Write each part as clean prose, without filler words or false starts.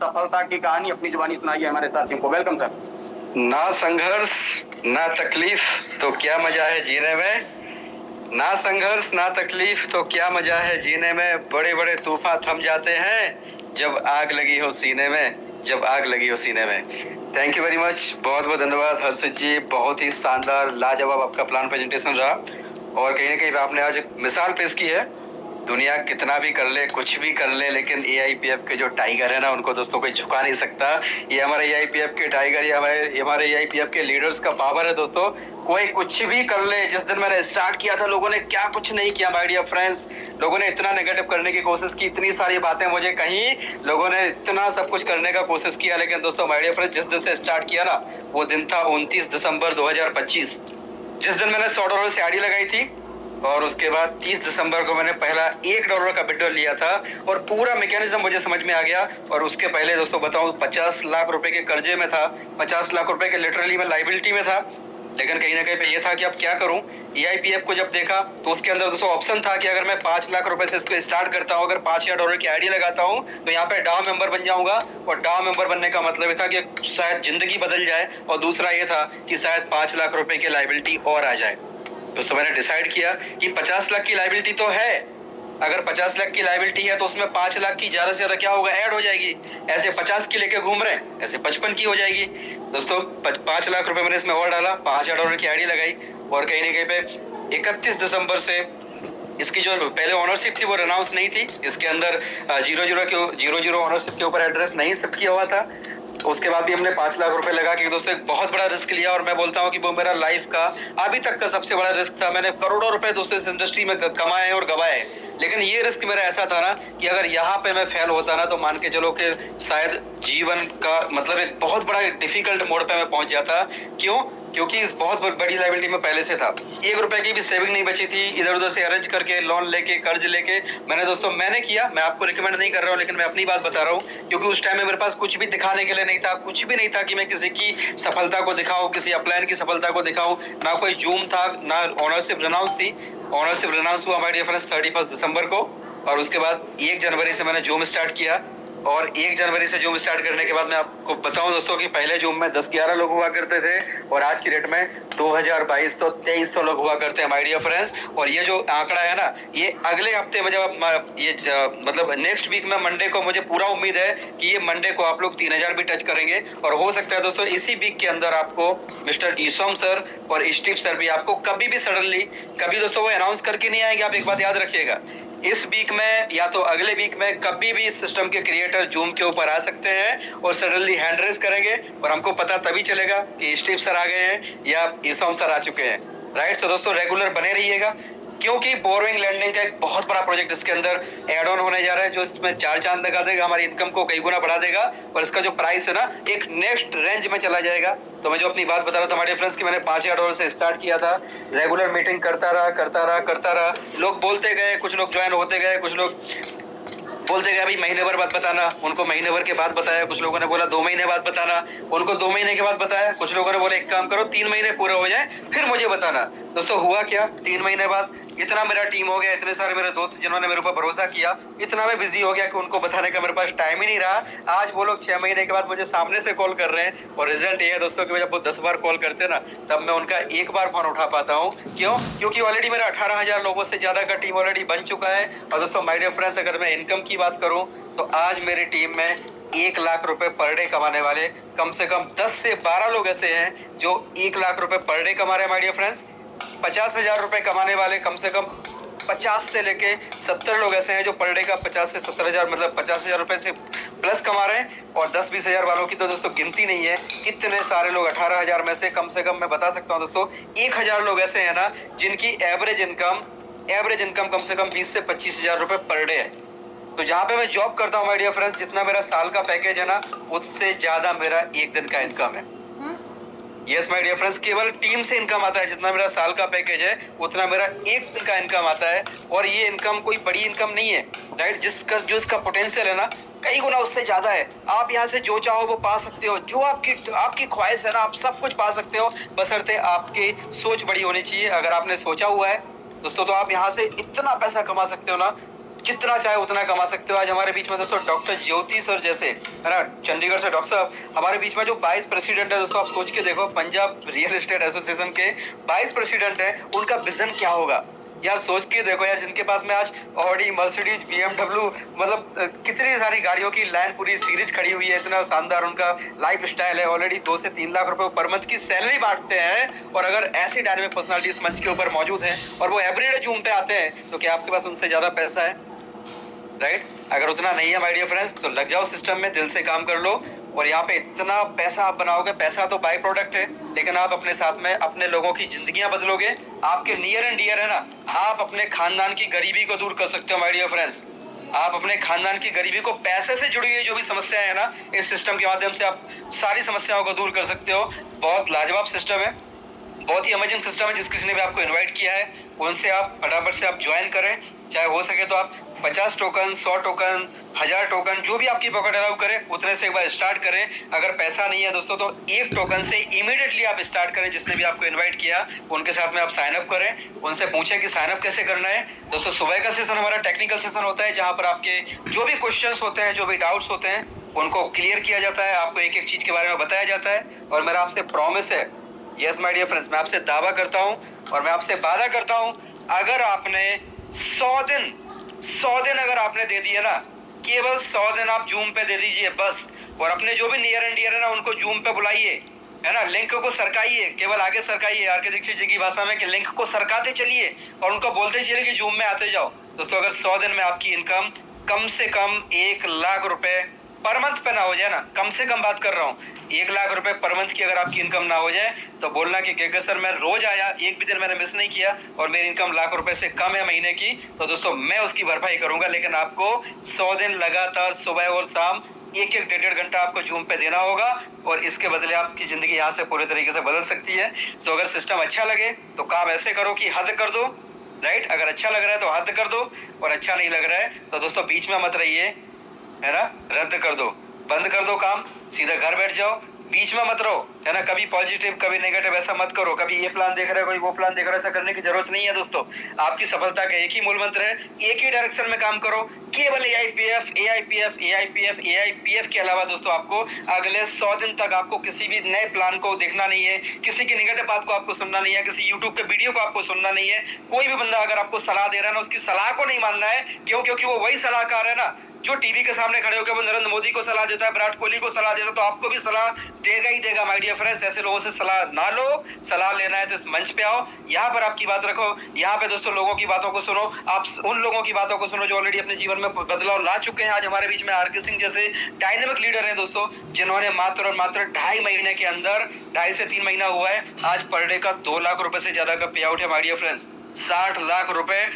सफलता की कहानी अपनी जुबानी सुनाइए हमारे साथियों को। Welcome sir. ना संघर्ष ना तकलीफ तो क्या मजा है जीने में, ना संघर्ष ना तकलीफ तो क्या मजा है जीने में, बड़े बड़े तूफान थम जाते हैं जब आग लगी हो सीने में, जब आग लगी हो सीने में। थैंक यू वेरी मच, बहुत बहुत धन्यवाद हर्षित जी, बहुत ही शानदार लाजवाब आपका प्लान प्रेजेंटेशन रहा और कहीं ना कहीं आपने आज एक मिसाल पेश की है। दुनिया कितना भी कर ले, कुछ भी कर ले, लेकिन एआईपीएफ के जो टाइगर है ना, उनको दोस्तों कोई झुका नहीं सकता। ये हमारे एआईपीएफ के टाइगर, ये हमारे एआईपीएफ के लीडर्स का पावर है दोस्तों। कोई कुछ भी कर ले। जिस दिन मैंने स्टार्ट किया था लोगों ने क्या कुछ नहीं किया माय डियर फ्रेंड्स। लोगों ने इतना नेगेटिव करने की कोशिश की, इतनी सारी बातें मुझे कही, लोगों ने इतना सब कुछ करने का कोशिश किया, लेकिन दोस्तों माय डियर फ्रेंड्स, जिस दिन से स्टार्ट किया ना, वो दिन था 29 दिसंबर 2025, जिस दिन मैंने $100 से आईडी लगाई थी। और उसके बाद 30 दिसंबर को मैंने पहला $1 का विड्रॉल लिया था और पूरा मैकेनिज्म मुझे समझ में आ गया। और उसके पहले दोस्तों बताऊं, 50 लाख रुपए के कर्जे में था, 50 लाख रुपए के लिटरली में लाइबिलिटी में था। लेकिन कहीं ना कहीं पे ये था कि अब क्या करूं। एआईपीएफ को जब देखा तो उसके अंदर दोस्तों ऑप्शन था कि अगर मैं 5 लाख रुपए से इसको स्टार्ट करता हूं, अगर $5000 की आईडी लगाता हूं, तो यहाँ पे डाव मेंबर बन जाऊंगा। और डाव मेंबर बनने का मतलब ये था कि शायद जिंदगी बदल जाए, और दूसरा ये था कि शायद 5 लाख रुपए की लाइबिलिटी और आ जाए। दोस्तों मैंने डिसाइड किया कि 50 लाख की लाइबिलिटी तो है, अगर 50 लाख की लाइबिलिटी है तो उसमें 5 लाख की ज्यादा से ज्यादा क्या होगा, ऐड हो जाएगी। ऐसे 50 की लेके घूम रहे हैं, ऐसे 55 की हो जाएगी। दोस्तों 5 लाख रुपए मैंने इसमें और डाला, $5000 की आईडी लगाई, और कहीं ना कहीं पे 31 दिसंबर से इसकी जो पहले ओनरशिप थी वो अनाउंस नहीं थी। इसके अंदर 00 ओनरशिप के ऊपर एड्रेस नहीं शिफ्ट किया हुआ था। उसके बाद भी हमने 5 लाख रुपए लगा के दोस्तों एक बहुत बड़ा रिस्क लिया, और मैं बोलता हूँ कि वो मेरा लाइफ का अभी तक का सबसे बड़ा रिस्क था। मैंने करोड़ों रुपए दोस्तों इस इंडस्ट्री में कमाए हैं और गवाए हैं, लेकिन ये रिस्क मेरा ऐसा था ना कि अगर यहाँ पे मैं फेल होता ना, तो मान के चलो कि शायद जीवन का मतलब एक बहुत बड़ा डिफिकल्ट मोड पे मैं पहुंच जाता। क्यों? क्योंकि इस बहुत बड़ी लाइबिलिटी में पहले से था। 1 रुपए की भी सेविंग नहीं बची थी, इधर उधर से अरेंज करके लोन लेके कर्ज लेके मैंने किया। मैं आपको रिकमेंड नहीं कर रहा हूँ, लेकिन मैं अपनी बात बता रहा हूँ, क्योंकि उस टाइम में मेरे पास कुछ भी दिखाने के लिए नहीं था, कुछ भी नहीं था कि मैं किसी की सफलता को दिखाऊं, किसी अपलाइन की सफलता को दिखाऊं। ना कोई जूम था, ना ओनरशिप रिनाउंस थी। ओनरशिप रिनाउंस हुआ हमारे डिफरेंस 31 दिसंबर को, और उसके बाद 1 जनवरी से मैंने जूम स्टार्ट किया। और 1 जनवरी से जूम स्टार्ट करने के बाद मैं आपको बताऊं दोस्तों कि पहले जूम में 10-11 लोग हुआ करते थे, और आज की डेट में 2200-2300 लोग हुआ करते हैं माय डियर फ्रेंड्स। और ये जो आंकड़ा है ना, ये अगले हफ्ते में जब मतलब नेक्स्ट वीक में मंडे को, मुझे पूरा उम्मीद है कि ये मंडे को आप लोग 3000 भी टच करेंगे। और हो सकता है दोस्तों इसी वीक के अंदर आपको मिस्टर ईसोम सर और स्टीव सर भी आपको कभी भी सडनली, कभी दोस्तों वो अनाउंस करके नहीं आएंगे। आप एक बात याद रखिएगा, इस वीक में या तो अगले वीक में कभी भी इस सिस्टम के क्रिएटर जूम के ऊपर आ सकते हैं और सडनली हैंड रेस करेंगे, और हमको पता तभी चलेगा कि स्टीव सर आ गए हैं या ईसोम सर आ चुके हैं। राइट। सो दोस्तों रेगुलर बने रहिएगा, क्योंकि बोरोइंग लैंडिंग का एक बहुत बड़ा प्रोजेक्ट इसके अंदर ऐड ऑन होने जा रहा है, जो इसमें 4 चांद लगा देगा, हमारी इनकम को कई गुना बढ़ा देगा, और इसका जो प्राइस है ना, एक नेक्स्ट रेंज में चला जाएगा। तो मैं जो अपनी बात बता रहा था हमारे फ्रेंड्स की, मैंने $5000 से स्टार्ट किया था, रेगुलर मीटिंग करता रहा। लोग बोलते गए, कुछ लोग ज्वाइन होते गए, कुछ लोग बोलते गए भाई महीने भर बाद बताना, उनको महीने भर के बाद बताया। कुछ लोगों ने बोला 2 महीने बाद बताना, उनको 2 महीने के बाद बताया। कुछ लोगों ने बोला एक काम करो, 3 महीने पूरे हो जाए फिर मुझे बताना। दोस्तों हुआ क्या, 3 महीने बाद इतना मेरा टीम हो गया, इतने सारे मेरे दोस्त जिन्होंने मेरे ऊपर भरोसा किया, इतना मैं बिजी हो गया कि उनको बताने का मेरे पास टाइम ही नहीं रहा। आज वो लोग 6 महीने के बाद मुझे सामने से कॉल कर रहे हैं, और रिजल्ट ये है दोस्तों कि जब वो 10 बार कॉल करते ना, तब मैं उनका 1 बार फोन उठा पाता हूँ। क्यों? क्योंकि ऑलरेडी मेरा 18000 लोगों से ज्यादा का टीम ऑलरेडी बन चुका है। और दोस्तों माय डियर फ्रेंड्स, अगर मैं इनकम की बात करूं तो आज मेरी टीम में 1 लाख रुपए पर डे कमाने वाले कम से कम 10 से 12 लोग ऐसे हैं जो 1 लाख रुपए पर डे कमा रहे हैं माय डियर फ्रेंड्स। 50,000 रुपए कमाने वाले कम से कम 50 से लेके 70 लोग ऐसे हैं जो पर डे का 50 से 70,000 मतलब 50,000 रुपए से प्लस कमा रहे हैं। और 10-20 हजार वालों की तो दोस्तों गिनती नहीं है। कितने सारे लोग, 18,000 में से कम मैं बता सकता हूँ दोस्तों 1,000 लोग ऐसे हैं ना जिनकी एवरेज इनकम कम से कम 20 से 25,000 रुपए पर डे है। तो जहाँ पे मैं जॉब करता हूँ माय डियर फ्रेंड्स, जितना मेरा साल का पैकेज है ना, उससे ज्यादा मेरा 1 दिन का इनकम है। यस माय डियर फ्रेंड्स, केवल टीम से इनकम आता है। जितना मेरा साल का पैकेज है उतना मेरा 1 दिन का इनकम आता है। और ये इनकम कोई बड़ी इनकम नहीं है, राइट। जो इसका पोटेंशियल है ना, कई गुना उससे ज्यादा है। आप यहाँ से जो चाहो वो पा सकते हो, जो आपकी ख्वाहिश है ना, आप सब कुछ पा सकते हो, बशर्ते आपकी सोच बड़ी होनी चाहिए। अगर आपने सोचा हुआ है दोस्तों, तो आप यहाँ से इतना पैसा कमा सकते हो ना। जितना चाहे उतना कमा सकते हो। आज हमारे बीच में दोस्तों डॉक्टर ज्योति सर जैसे, है ना, चंडीगढ़ से डॉक्टर साहब हमारे बीच में जो 22 प्रेसिडेंट है दोस्तों, आप सोच के देखो, पंजाब रियल एस्टेट एसोसिएशन के 22 प्रेसिडेंट है, उनका विजन क्या होगा यार। सोच के देखो यार, जिनके पास में आज ऑडी, मर्सिडीज, BMW, मतलब कितनी सारी गाड़ियों की लाइन, पूरी सीरीज खड़ी हुई है, इतना शानदार उनका लाइफ स्टाइल है। ऑलरेडी 2 से 3 लाख रुपए पर मंथ की सैलरी बांटते हैं, और अगर ऐसी डायनामिक पर्सनालिटी इस मंच के ऊपर मौजूद है और वो एवरीडे जूम पे आते हैं, तो क्या आपके पास उनसे ज्यादा पैसा है? राइट? अगर उतना नहीं है माय डियर फ्रेंड्स, तो लग जाओ सिस्टम में, दिल से काम कर लो, और यहाँ पे इतना पैसा आप बनाओगे। पैसा तो बाय प्रोडक्ट है, लेकिन आप अपने साथ में अपने लोगों की जिंदगियां बदलोगे। आपके नियर एंड डियर है ना, आप अपने खानदान की गरीबी को दूर कर सकते हो माय डियर फ्रेंड्स। आप अपने खानदान की गरीबी को, पैसे से जुड़ी हुई जो भी समस्याएं है ना, इस सिस्टम के माध्यम से आप सारी समस्याओं को दूर कर सकते हो। बहुत लाजवाब सिस्टम है, बहुत ही अमेजिंग सिस्टम है। जिस किसी ने भी आपको इनवाइट किया है, उनसे आप फटाफट से आप ज्वाइन करें। चाहे हो सके तो आप 50 टोकन, 100 टोकन, 1000 टोकन, जो भी आपकी पॉकेट अलाउ करे, उतने से एक बार स्टार्ट करें। अगर पैसा नहीं है दोस्तों, तो 1 टोकन से इमीडिएटली आप स्टार्ट करें। जिसने भी आपको इन्वाइट किया, उनके साथ में आप साइन अप करें, उनसे पूछें कि साइन अप कैसे करना है। दोस्तों, सुबह का सेशन हमारा टेक्निकल सेशन होता है, जहाँ पर आपके जो भी क्वेश्चंस होते हैं, जो भी डाउट्स होते हैं, उनको क्लियर किया जाता है। आपको एक एक चीज के बारे में बताया जाता है, और मेरा आपसे प्रॉमिस है, यस माय डियर फ्रेंड्स, मैं आपसे दावा करता हूं और मैं आपसे वादा करता हूं, अगर आपने 100 दिन अगर आपने दे दिए ना, केवल 100 दिन आप जूम पे दे दीजिए बस, और अपने जो भी नियर एंड डियर है ना, उनको जूम पे बुलाइए, है ना, लिंक को सरकाइए, केवल आगे सरकाइए, आर के दीक्षित जी की भाषा में, कि लिंक को सरकाते चलिए और उनको बोलते चलिए कि जूम में आते जाओ। दोस्तों, अगर 100 दिन में आपकी इनकम कम से कम 1 लाख रुपए पर मंथ पे ना हो जाए ना, कम से कम बात कर रहा हूँ, 1 लाख रुपए पर मंथ की अगर आपकी इनकम ना हो जाए, तो बोलना कि के सर मैं रोज आया, एक भी दिन मैंने मिस नहीं किया और मेरी इनकम लाख रुपए से कम है महीने की, तो दोस्तों मैं उसकी भरपाई करूंगा। लेकिन आपको 100 दिन लगातार सुबह और शाम 1-1, 1.5 घंटा आपको जूम पे देना होगा, और इसके बदले आपकी जिंदगी यहाँ से पूरे तरीके से बदल सकती है। सो अगर सिस्टम अच्छा लगे तो काम ऐसे करो कि हद कर दो, राइट? अगर अच्छा लग रहा है तो हद कर दो, और अच्छा नहीं लग रहा है तो दोस्तों बीच में मत रहिए, है ना, रद्द कर दो, बंद कर दो काम, सीधा घर बैठ जाओ, बीच में मत रहो, है ना, कभी पॉजिटिव कभी नेगेटिव ऐसा मत करो, कभी ये प्लान देख रहा है कोई वो प्लान देख रहा है, ऐसा करने की जरूरत नहीं है दोस्तों। आपकी सफलता का एक ही मूल मंत्र है, एक ही डायरेक्शन में काम करो, केवल AIPF AIPF AIPF AIPF के अलावा दोस्तों आपको अगले 100 दिन तक आपको किसी भी नए प्लान को देखना नहीं है, किसी की नेगेटिव बात को आपको सुनना नहीं है, किसी यूट्यूब के वीडियो को आपको सुनना नहीं है। कोई भी बंदा अगर आपको सलाह दे रहा है ना, उसकी सलाह को नहीं मानना है। क्यों? क्योंकि वो वही सलाहकार है ना, जो टीवी के सामने खड़े होकर वो नरेंद्र मोदी को सलाह देता है, विराट कोहली को सलाह देता है, तो आपको भी सलाह देगा ही देगा माय डियर फ्रेंड्स। ऐसे लोगों से सलाह ना लो, सलाह लेना है तो इस मंच पे आओ, यहाँ पर आपकी बात रखो, यहाँ पे दोस्तों लोगों की बातों को सुनो, आप उन लोगों की बातों को सुनो जो ऑलरेडी अपने जीवन में बदलाव ला चुके हैं। आज हमारे बीच में RK सिंह जैसे डायनेमिक लीडर हैं दोस्तों, जिन्होंने मात्र और मात्र 2.5 महीने के अंदर, 2.5 से 3 महीना हुआ है, आज पर डे का 2 लाख रुपए से ज्यादा का पे आउट है माय डियर फ्रेंड्स। 60 लाख रुपए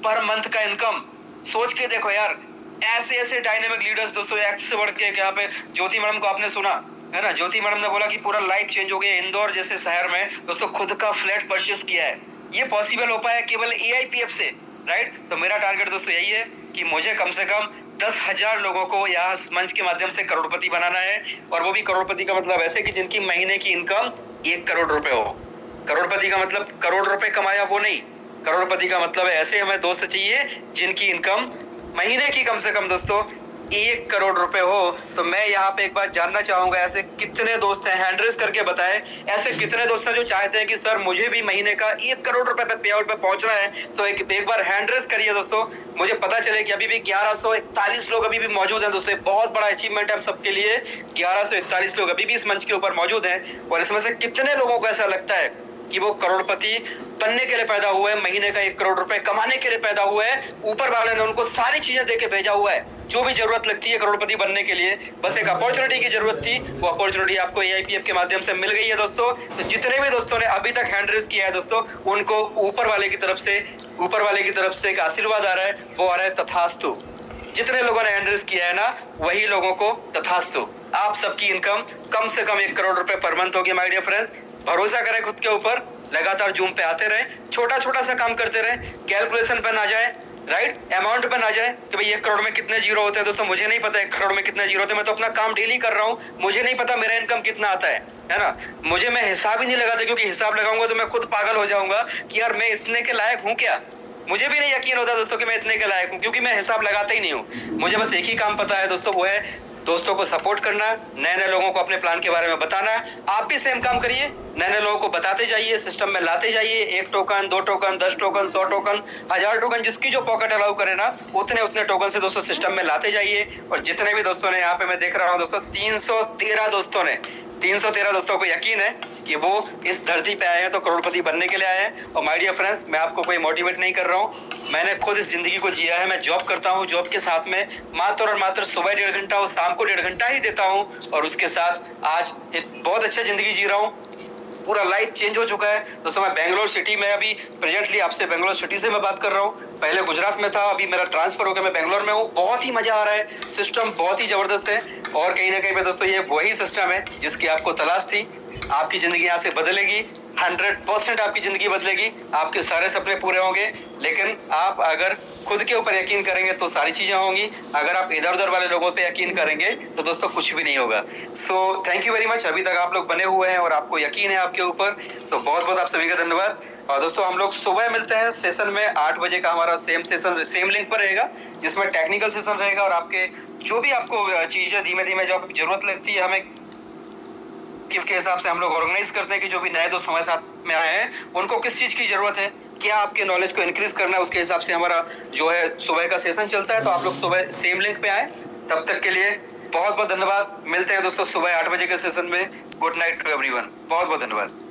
पर मंथ का इनकम, सोच के देखो यार। ऐसे ऐसे डायनेमिक लीडर्स दोस्तों, एक्स से बढ़ के, यहाँ पे ज्योति मैडम को आपने सुना है ना, ज्योति मैडम ने बोला कि पूरा लाइफ चेंज हो गया, इंदौर जैसे शहर में दोस्तों खुद का फ्लैट परचेस किया है। ये पॉसिबल हो पाया केवल AIPF से, राइट? तो मेरा टारगेट दोस्तों यही है कि मुझे कम से कम 10,000 लोगों को यहाँ मंच के माध्यम से करोड़पति बनाना है, और वो भी करोड़पति का मतलब ऐसे कि जिनकी महीने की इनकम 1 करोड़ रुपए हो। करोड़पति का मतलब करोड़ रुपए कमाया वो नहीं, करोड़पति का मतलब ऐसे हमें दोस्त चाहिए जिनकी इनकम महीने की कम से कम दोस्तों 1 करोड़ रुपए हो। तो मैं यहाँ पे एक बात जानना चाहूंगा, ऐसे कितने दोस्त हैं, हैंड रेज करके बताएं, ऐसे कितने दोस्त हैं जो चाहते हैं कि सर मुझे भी महीने का 1 करोड़ रुपए पे पे आउट पे पहुंचना है। सो एक बार हैंड रेज करिए दोस्तों, मुझे पता चले कि अभी भी 1141 लोग अभी भी मौजूद हैं दोस्तों। बहुत बड़ा अचीवमेंट है हम सबके लिए, 1141 लोग अभी भी इस मंच के ऊपर मौजूद हैं, और इसमें से कितने लोगों को ऐसा लगता है कि वो करोड़पति बनने के लिए पैदा हुए हैं, महीने का 1 करोड़ रुपए कमाने के लिए पैदा हुए हैं। ऊपर वाले ने उनको सारी चीजें देके भेजा हुआ है जो भी जरूरत लगती है करोड़पति बनने के लिए, बस एक अपॉर्चुनिटी की जरूरत थी, वो अपॉर्चुनिटी आपको AIPF के माध्यम से मिल गई है दोस्तों। तो जितने भी दोस्तों ने अभी तक हैंड रेज किया है दोस्तों, उनको ऊपर वाले की तरफ से एक आशीर्वाद आ रहा है, वो आ रहा है तथास्तु। जितने लोगों ने हैंड रेज किया है ना, वही लोगों को तथास्तु। आप सबकी इनकम कम से कम 1 करोड़ रुपए पर मंथ होगी माय डियर फ्रेंड्स। भरोसा करें खुद के ऊपर, लगातार जूम पे आते रहे, छोटा छोटा सा काम करते रहे, कैलकुलेशन पे ना जाए, राइट, अमाउंट पे ना जाए कि भाई 1 करोड़ में कितने जीरो होते हैं। दोस्तों मुझे नहीं पता 1 करोड़ में कितने जीरो होते हैं, मैं तो अपना काम डेली कर रहा हूँ, मुझे नहीं पता मेरा इनकम कितना आता है ना। मैं हिसाब ही नहीं लगाता, क्योंकि हिसाब लगाऊंगा तो मैं खुद पागल हो जाऊंगा कि यार मैं इतने के लायक हूँ क्या, मुझे भी नहीं यकीन होता दोस्तों कि मैं इतने के लायक हूँ, क्योंकि मैं हिसाब लगाता ही नहीं हूँ। मुझे बस एक ही काम पता है दोस्तों, वो है दोस्तों को सपोर्ट करना, नए नए लोगों को अपने प्लान के बारे में बताना। आप भी सेम काम करिए, नए नए लोगों को बताते जाइए, सिस्टम में लाते जाइए। 1 token, 2 token, 10 token, 100 token, 1000 token, जिसकी जो पॉकेट अलाउ करे ना, उतने टोकन से दोस्तों सिस्टम में लाते जाइए। और जितने भी दोस्तों ने, यहाँ पे मैं देख रहा हूँ दोस्तों 313 दोस्तों को यकीन है कि वो इस धरती पे आए हैं तो करोड़पति बनने के लिए आए हैं। और माय डियर फ्रेंड्स, मैं आपको कोई मोटिवेट नहीं कर रहा हूँ, मैंने खुद इस जिंदगी को जिया है। मैं जॉब करता हूँ, जॉब के साथ में मात्र और मात्र सुबह 1.5 घंटा और शाम को 1.5 घंटा ही देता हूँ, और उसके साथ आज एक बहुत अच्छा जिंदगी जी रहा हूँ। पूरा लाइफ चेंज हो चुका है दोस्तों। मैं बेंगलोर सिटी में अभी प्रेजेंटली आपसे बेंगलोर सिटी से मैं बात कर रहा हूँ। पहले गुजरात में था, अभी मेरा ट्रांसफर हो गया, मैं बेंगलोर में हूँ। बहुत ही मजा आ रहा है, सिस्टम बहुत ही जबरदस्त है। और कहीं ना कहीं पे दोस्तों ये वही सिस्टम है जिसकी आपको तलाश थी। आपकी जिंदगी यहाँ से बदलेगी, 100% आपकी जिंदगी बदलेगी, आपके सारे सपने पूरे होंगे। लेकिन आप अगर खुद के ऊपर यकीन करेंगे तो सारी चीजें होंगी। अगर आप इधर उधर वाले लोगों पे यकीन करेंगे तो दोस्तों कुछ भी नहीं होगा। So thank you very much, अभी तक आप लोग बने हुए हैं और आपको यकीन है आपके ऊपर। सो बहुत बहुत आप सभी का धन्यवाद। और दोस्तों हम लोग सुबह मिलते हैं सेशन में 8 बजे का, हमारा सेम सेशन सेम लिंक पर रहेगा, जिसमें टेक्निकल सेशन रहेगा। और आपके जो भी आपको चीजें धीमे धीमे जो जरूरत लगती है हमें, किसके हिसाब से हम लोग ऑर्गेनाइज करते हैं कि जो भी नए दोस्त हमारे साथ में आए हैं उनको किस चीज की जरूरत है, क्या आपके नॉलेज को इंक्रीज करना है, उसके हिसाब से हमारा जो है सुबह का सेशन चलता है। तो आप लोग सुबह सेम लिंक पे आए। तब तक के लिए बहुत बहुत धन्यवाद। मिलते हैं दोस्तों सुबह 8 बजे के सेशन में। Good night to everyone. बहुत बहुत धन्यवाद।